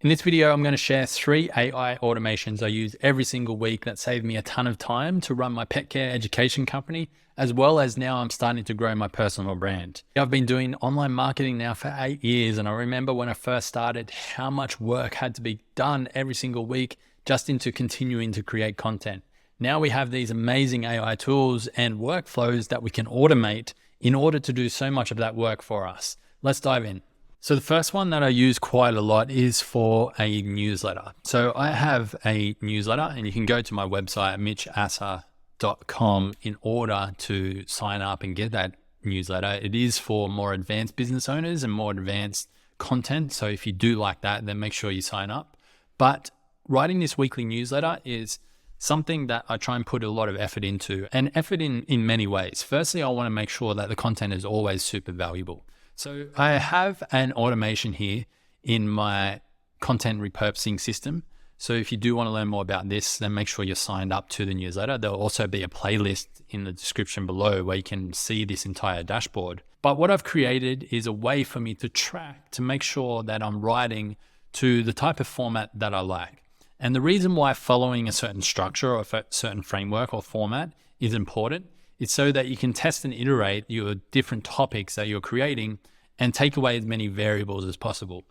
In this video, I'm going to share 3 AI automations I use every single week that save me a ton of time to run my pet care education company, as well as now I'm starting to grow my personal brand. I've been doing online marketing now for 8 years, and I remember when I first started how much work had to be done every single week just into continuing to create content. Now we have these amazing AI tools and workflows that we can automate in order to do so much of that work for us. Let's dive in. So the first one that I use quite a lot is for a newsletter. So I have a newsletter, and you can go to my website, mitchasser.com, in order to sign up and get that newsletter. It is for more advanced business owners and more advanced content. So if you do like that, then make sure you sign up. But writing this weekly newsletter is something that I try and put a lot of effort into, and effort in many ways. Firstly, I want to make sure that the content is always super valuable. So I have an automation here in my content repurposing system. So if you do want to learn more about this, then make sure you're signed up to the newsletter. There'll also be a playlist in the description below where you can see this entire dashboard. But what I've created is a way for me to track, to make sure that I'm writing to the type of format that I like. And the reason why following a certain structure or a certain framework or format is important is so that you can test and iterate your different topics that you're creating and take away as many variables as possible.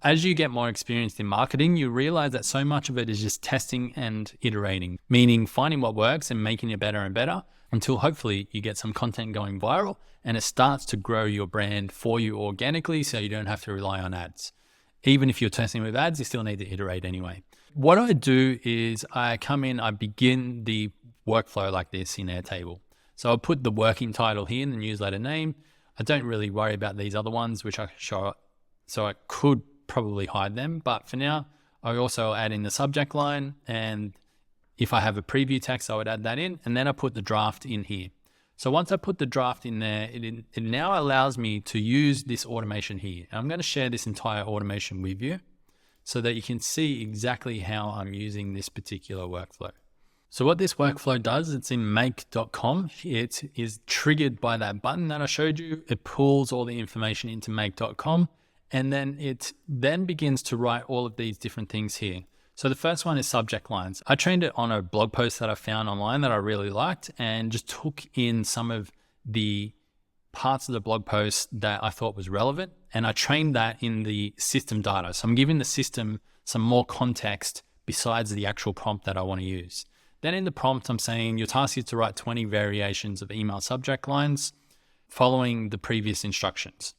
As you get more experienced in marketing, you realize that so much of it is just testing and iterating, meaning finding what works and making it better and better until hopefully you get some content going viral and it starts to grow your brand for you organically so you don't have to rely on ads. Even if you're testing with ads, you still need to iterate anyway. What I do is I come in, I begin the workflow like this in Airtable. So I'll put the working title here in the newsletter name. I don't really worry about these other ones, which I show, so I could probably hide them. But for now, I also add in the subject line. And if I have a preview text, I would add that in. And then I put the draft in here. So once I put the draft in there, it now allows me to use this automation here. And I'm going to share this entire automation with you so that you can see exactly how I'm using this particular workflow. So what this workflow does, it's in make.com. It is triggered by that button that I showed you. It pulls all the information into make.com, and then it then begins to write all of these different things here. So the first one is subject lines. I trained it on a blog post that I found online that I really liked and just took in some of the parts of the blog post that I thought was relevant, and I trained that in the system data. So I'm giving the system some more context besides the actual prompt that I want to use. Then in the prompt, I'm saying your task is to write 20 variations of email subject lines following the previous instructions.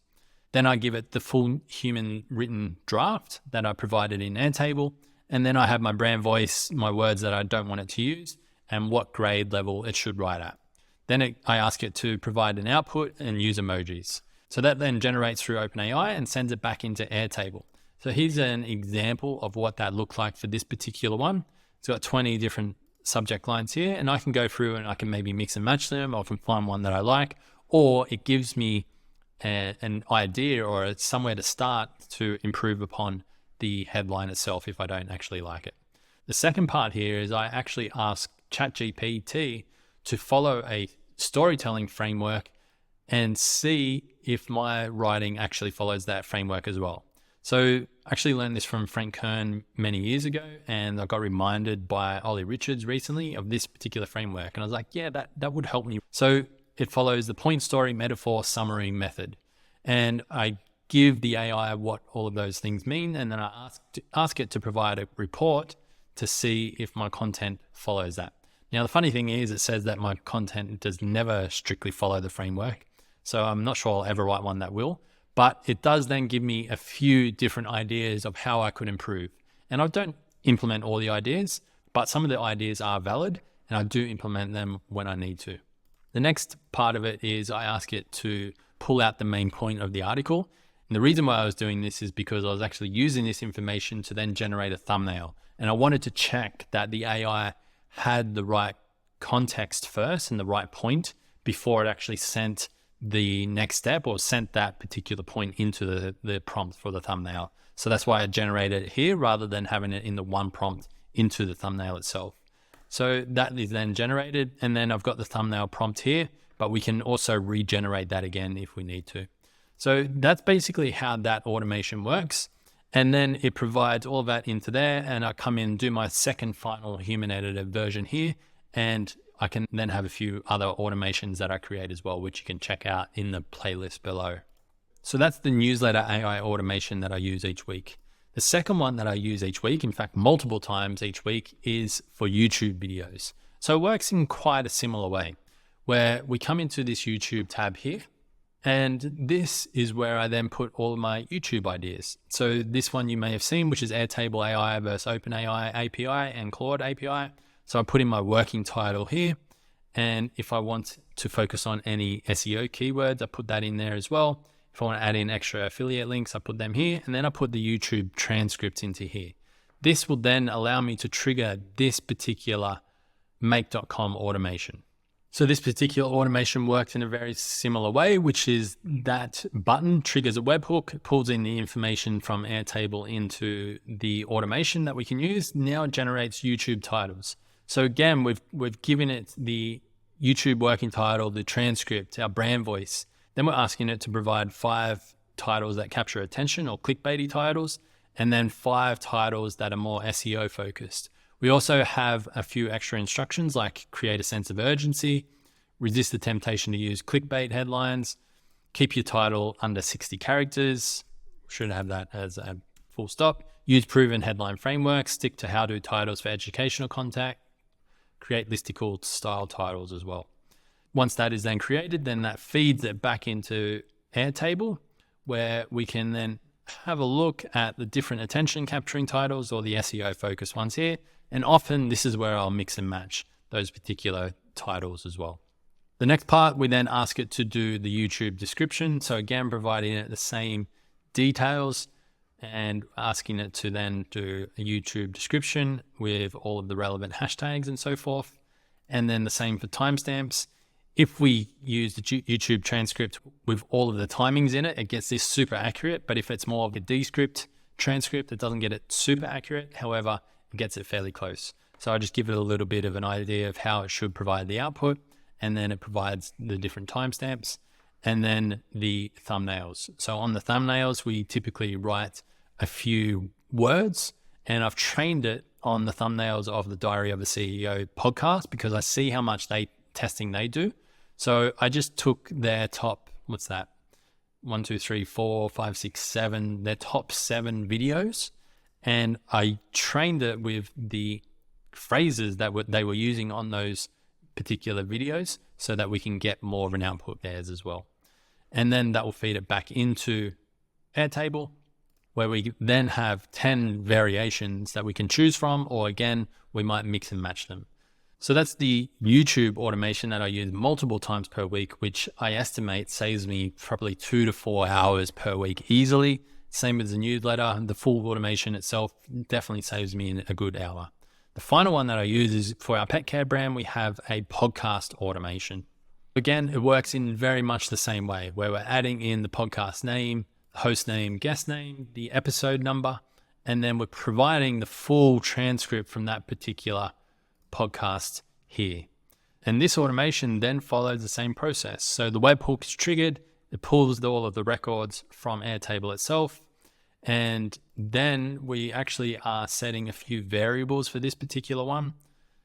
Then I give it the full human written draft that I provided in Airtable. And then I have my brand voice, my words that I don't want it to use, and what grade level it should write at. Then I ask it to provide an output and use emojis. So that then generates through OpenAI and sends it back into Airtable. So here's an example of what that looked like for this particular one. It's got 20 different subject lines here, and I can go through and I can maybe mix and match them, or I can find one that I like, or it gives me an idea or somewhere to start to improve upon the headline itself if I don't actually like it. The second part here is I actually ask ChatGPT to follow a storytelling framework and see if my writing actually follows that framework as well. So I actually learned this from Frank Kern many years ago, and I got reminded by Ollie Richards recently of this particular framework. And I was like, yeah, that would help me. So it follows the point, story, metaphor, summary method. And I give the AI what all of those things mean, and then I ask it to provide a report to see if my content follows that. Now, the funny thing is it says that my content does never strictly follow the framework. So I'm not sure I'll ever write one that will. But it does then give me a few different ideas of how I could improve. And I don't implement all the ideas, but some of the ideas are valid, and I do implement them when I need to. The next part of it is I ask it to pull out the main point of the article. And the reason why I was doing this is because I was actually using this information to then generate a thumbnail. And I wanted to check that the AI had the right context first and the right point before it actually sent the next step or sent that particular point into the prompt for the thumbnail. So that's why I generated it here rather than having it in the one prompt into the thumbnail itself. So that is then generated, and then I've got the thumbnail prompt here, but we can also regenerate that again if we need to. So that's basically how that automation works. And then it provides all of that into there, and I come in and do my second final human edited version here, and I can then have a few other automations that I create as well, which you can check out in the playlist below. So that's the newsletter AI automation that I use each week. The second one that I use each week, in fact, multiple times each week, is for YouTube videos. So it works in quite a similar way, where we come into this YouTube tab here, and this is where I then put all of my YouTube ideas. So this one you may have seen, which is Airtable AI versus OpenAI API and Claude API. So I put in my working title here. And if I want to focus on any SEO keywords, I put that in there as well. If I want to add in extra affiliate links, I put them here. And then I put the YouTube transcript into here. This will then allow me to trigger this particular make.com automation. So this particular automation works in a very similar way, which is that button triggers a webhook, pulls in the information from Airtable into the automation that we can use. Now it generates YouTube titles. So again, we've given it the YouTube working title, the transcript, our brand voice. Then we're asking it to provide 5 titles that capture attention, or clickbaity titles, and then 5 titles that are more SEO focused. We also have a few extra instructions like create a sense of urgency, resist the temptation to use clickbait headlines, keep your title under 60 characters, should have that as a full stop, use proven headline frameworks, stick to how-to titles for educational content, create listicle style titles as well. Once that is then created, then that feeds it back into Airtable, where we can then have a look at the different attention capturing titles or the SEO focused ones here. And often this is where I'll mix and match those particular titles as well. The next part, we then ask it to do the YouTube description. So again, providing it the same details and asking it to then do a YouTube description with all of the relevant hashtags and so forth. And then the same for timestamps. If we use the YouTube transcript with all of the timings in it, it gets this super accurate. But if it's more of a Descript transcript, it doesn't get it super accurate. However, it gets it fairly close. So I just give it a little bit of an idea of how it should provide the output. And then it provides the different timestamps and then the thumbnails. So on the thumbnails, we typically write a few words, and I've trained it on the thumbnails of the Diary of a CEO podcast because I see how much testing they do. So I just took their top, what's that? 1, 2, 3, 4, 5, 6, 7, their top 7 videos. And I trained it with the phrases that they were using on those particular videos so that we can get more of an output there as well. And then that will feed it back into Airtable, where we then have 10 variations that we can choose from, or again, we might mix and match them. So that's the YouTube automation that I use multiple times per week, which I estimate saves me probably 2 to 4 hours per week easily. Same with the newsletter. The full automation itself definitely saves me a good hour. The final one that I use is for our pet care brand, we have a podcast automation. Again, it works in very much the same way, where we're adding in the podcast name, host name, guest name, the episode number, and then we're providing the full transcript from that particular podcast here. And this automation then follows the same process. So the webhook is triggered, it pulls all of the records from Airtable itself, and then we actually are setting a few variables for this particular one.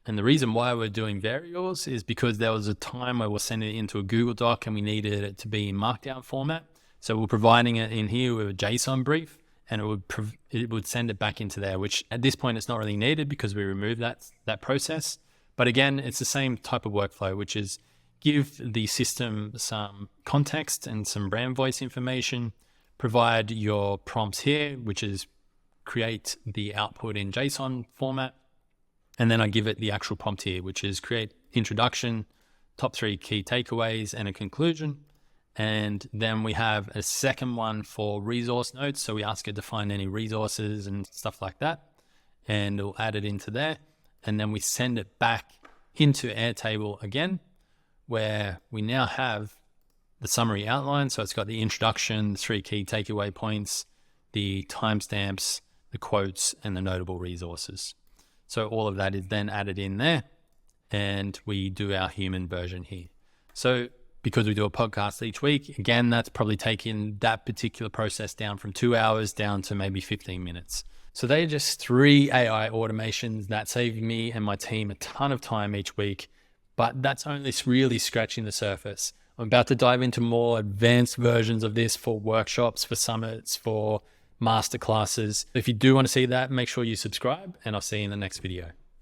And the reason why we're doing variables is because there was a time where we're sending it into a Google Doc and we needed it to be in Markdown format. So we're providing it in here with a JSON brief, and it would send it back into there, which at this point it's not really needed because we removed that process. But again, it's the same type of workflow, which is give the system some context and some brand voice information, provide your prompts here, which is create the output in JSON format. And then I give it the actual prompt here, which is create introduction, top 3 key takeaways, and a conclusion. And then we have a second one for resource notes. So we ask it to find any resources and stuff like that, and it'll add it into there. And then we send it back into Airtable again, where we now have the summary outline. So it's got the introduction, the 3 key takeaway points, the timestamps, the quotes, and the notable resources. So all of that is then added in there, and we do our human version here. So because we do a podcast each week, again, that's probably taking that particular process down from 2 hours down to maybe 15 minutes. So they are just 3 AI automations that save me and my team a ton of time each week, but that's only really scratching the surface. I'm about to dive into more advanced versions of this for workshops, for summits, for masterclasses. If you do want to see that, make sure you subscribe, and I'll see you in the next video.